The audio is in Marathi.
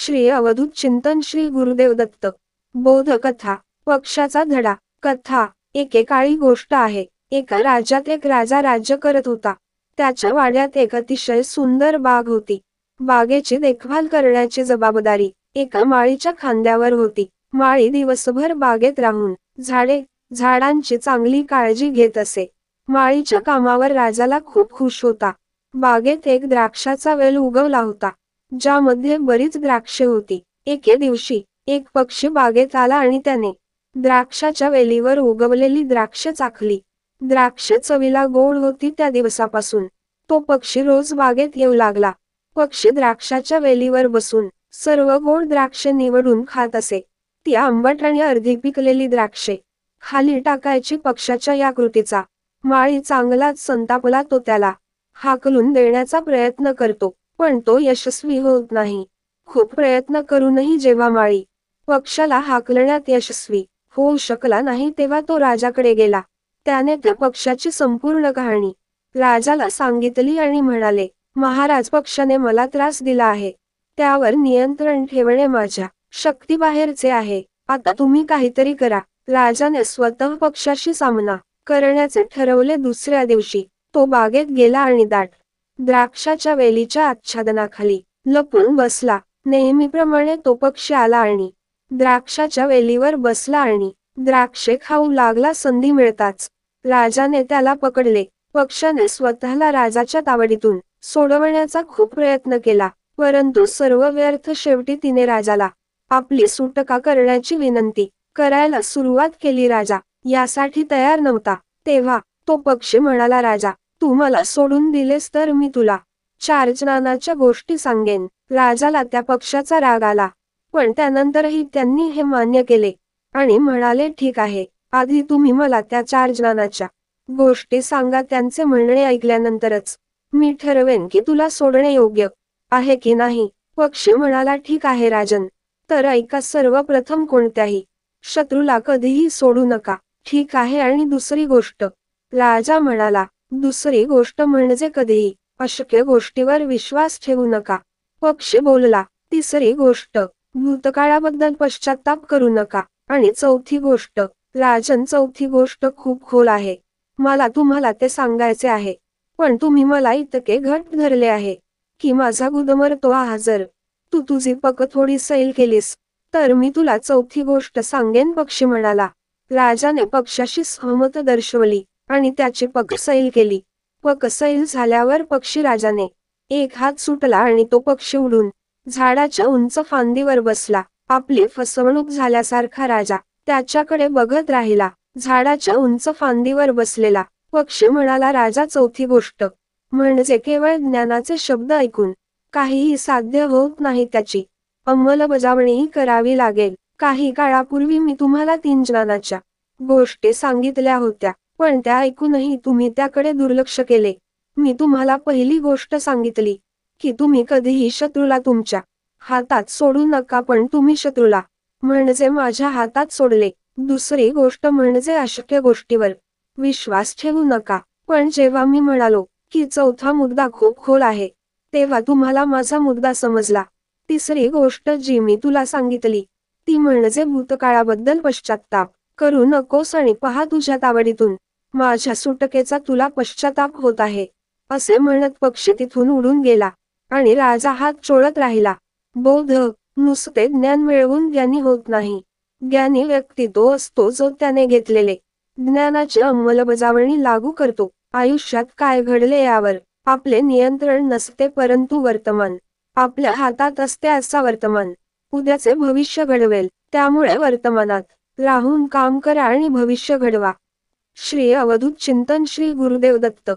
श्री अवधूत चिंतन श्री गुरुदेव दत्त। बोधकथा। पक्षाचा धडा। कथा। एकेकाळी गोष्ट आहे, एका राज्यात एक राजा राज्य करत होता। त्याच्या वाड्यात एक अतिशय सुंदर बाग होती। बागेची देखभाल करण्याची जबाबदारी एका माळीच्या खांद्यावर होती। माळी दिवसभर बागेत राहून झाडांची चांगली काळजी घेत असे। माळीच्या कामावर राजाला खूप खुश होता। बागेत एक द्राक्षाचा वेल उगवला होता, ज्यामध्ये बरीच द्राक्षे होती। एके दिवशी एक पक्षी बागेत आला आणि त्याने द्राक्षाच्या वेलीवर उगवलेली द्राक्षे चाखली। द्राक्षे चवीला गोड होती। त्या दिवसापासून तो पक्षी रोज बागेत येऊ लागला। पक्षी द्राक्षाच्या वेलीवर बसून सर्व गोड द्राक्षे निवडून खात असे। ती आंबट आणि अर्धी पिकलेली द्राक्षे खाली टाकायची। पक्षाच्या या कृतीचा माळी चांगलाच संतापला। तो त्याला हाकलून देण्याचा प्रयत्न करतो, पण तो यशस्वी होत नाही। खूप प्रयत्न करूनही जेव्हा माळी पक्षाला हाकलण्यात यशस्वी होऊ शकला नाही, तेव्हा तो राजाकडे गेला। त्याने त्या पक्षाची संपूर्ण कहाणी राजाला सांगितली आणि म्हणाले, महाराज, पक्षाने मला त्रास दिला आहे। त्यावर नियंत्रण ठेवणे माझ्या शक्तीबाहेरचे आहे। आता तुम्ही काहीतरी करा। राजाने स्वतः पक्षाशी सामना करण्याचे ठरवले। दुसऱ्या दिवशी तो बागेत गेला आणि दाट द्राक्षाच्या वेलीच्या आच्छादनाखाली लपून बसला। नेहमीप्रमाणे तो पक्षी आला आणि द्राक्षाच्या वेलीवर बसला आणि द्राक्षे खाऊ लागला। संधी मिळताच राजाने त्याला पकडले। पक्षाने स्वतःला राजाच्या तावडीतून सोडवण्याचा खूप प्रयत्न केला, परंतु सर्व व्यर्थ। शेवटी तिने राजाला आपली सुटका करण्याची विनंती करायला सुरुवात केली। राजा यासाठी तयार नव्हता। तेव्हा तो पक्षी म्हणाला, राजा, तू मला सोडून दिलेस तर मी तुला 4 ज्ञानाच्या गोष्टी सांगेन। राजाला त्या पक्षाचा राग आला, पण त्यानंतरही त्यांनी हे मान्य केले आणि म्हणाले, ठीक आहे, आधी तुम्ही मला त्या 4 ज्ञानाच्या गोष्टी सांगा। त्यांचे म्हणणे ऐकल्यानंतरच मी ठरवेन की तुला सोडणे योग्य आहे की नाही। पक्षी म्हणाला, ठीक आहे राजन, तर ऐका। सर्वप्रथम कोणत्याही शत्रूला कधीही सोडू नका। ठीक आहे, आणि दुसरी गोष्ट? राजा म्हणाला, दुसरी गोष्ट म्हणजे कधीही अशक्य गोष्टीवर विश्वास ठेवू नका। पक्षी बोलला, तिसरी गोष्ट? भूतकाळाबद्दल पश्चाताप करू नका। आणि चौथी गोष्ट? राजन, चौथी गोष्ट खूप खोल आहे, मला तुम्हाला ते सांगायचे आहे, पण तुम्ही मला इतके घट्ट धरले आहे की माझा गुदमरतो आहे। जर तू तुझी पक थोडी सैल केलीस तर मी तुला चौथी गोष्ट सांगेन। पक्षी म्हणाला। राजाने पक्षाशी सहमत दर्शवली आणि त्याची पक सैल केली। पक सैल झाल्यावर पक्षी राजाने एक हात सुटला आणि तो पक्षी उडून झाडाच्या उंच फांदीवर बसला। आपली फसवणूक झाल्यासारखा राजा त्याच्याकडे बघत राहिला। झाडाच्या उंच फांदीवर बसलेला पक्षी म्हणाला, राजा, चौथी गोष्ट म्हणजे केवळ ज्ञानाचे शब्द ऐकून काहीही साध्य होत नाही, त्याची अंमलबजावणीही करावी लागेल। काही काळापूर्वी मी तुम्हाला 3 ज्ञानाच्या गोष्टी सांगितल्या होत्या, पण त्या ऐकूनही तुम्ही त्याकडे दुर्लक्ष केले। मी तुम्हाला पहिली गोष्ट सांगितली की तुम्ही कधीही शत्रूला तुमच्या हातात सोडू नका, पण तुम्ही शत्रूला म्हणजे माझ्या हातात सोडले। दुसरी गोष्ट म्हणजे अशक्य गोष्टीवर विश्वास ठेवू नका, पण जेव्हा मी म्हणालो की चौथा मुद्दा खूप खोल आहे, तेव्हा तुम्हाला माझा मुद्दा समजला। तिसरी गोष्ट जी मी तुला सांगितली ती म्हणजे भूतकाळाबद्दल पश्चाताप करू नकोस आणि पहा, तुझ्या तावडीतून माझ्या सुटकेचा तुला पश्चाताप होत आहे। असे म्हणत पक्षी तिथून उडून गेला आणि राजा हात चोळत राहिला। बोध. नुसते ज्ञान मिळवून ज्ञानी होत नाही। ज्ञानी व्यक्ती तो असतो जो त्याने घेतलेले ज्ञानाची अंमलबजावणी लागू करतो। आयुष्यात काय घडले यावर आपले नियंत्रण नसते, परंतु वर्तमान आपल्या हातात असते। असा वर्तमान उद्याचे भविष्य घडवेल। त्यामुळे वर्तमानात राहून काम करा आणि भविष्य घडवा। श्री अवधूत चिंतन श्री गुरुदेव दत्त।